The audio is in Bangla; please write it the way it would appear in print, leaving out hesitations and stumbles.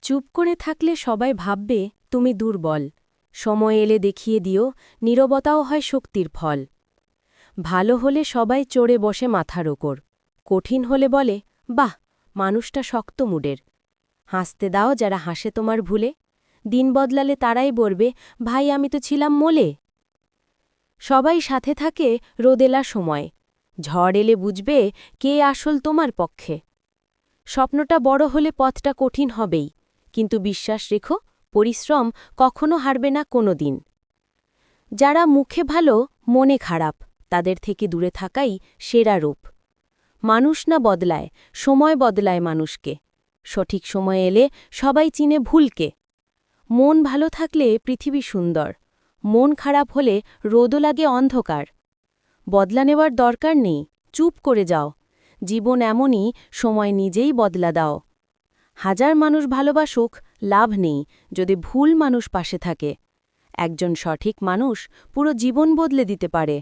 চুপ করে থাকলে সবাই ভাববে তুমি দুর্বল। সময় এলে দেখিয়ে দিও, নীরবতাও হয় শক্তির ফল। ভালো হলে সবাই চড়ে বসে মাথার ওপর, কঠিন হলে বলে বাহ, মানুষটা শক্ত মুডের। হাসতে দাও যারা হাসে তোমার ভুলে, দিন বদলালে তারাই বলবে ভাই আমি তো ছিলাম মোলে। সবাই সাথে থাকে রোদেলা সময়, ঝড় এলে বুঝবে কে আসল তোমার পক্ষে। স্বপ্নটা বড় হলে পথটা কঠিন হবেই, কিন্তু বিশ্বাস রেখো পরিশ্রম কখনো হারবে না কোনো দিন। যারা মুখে ভালো মনে খারাপ, তাদের থেকে দূরে থাকাই সেরা রূপ। মানুষ না বদলায়, সময় বদলায় মানুষকে। সঠিক সময় এলে সবাই চিনে ভুলকে। মন ভালো থাকলে পৃথিবী সুন্দর, মন খারাপ হলে রোদও লাগে অন্ধকার। বদলা নেওয়ার দরকার নেই, চুপ করে যাও। জীবন এমনই, সময় নিজেই বদলা দাও। হাজার মানুষ ভালোবাসুক, লাভ নেই যদি ভুল মানুষ পাশে থাকে। একজন সঠিক মানুষ পুরো জীবন বদলে দিতে পারে।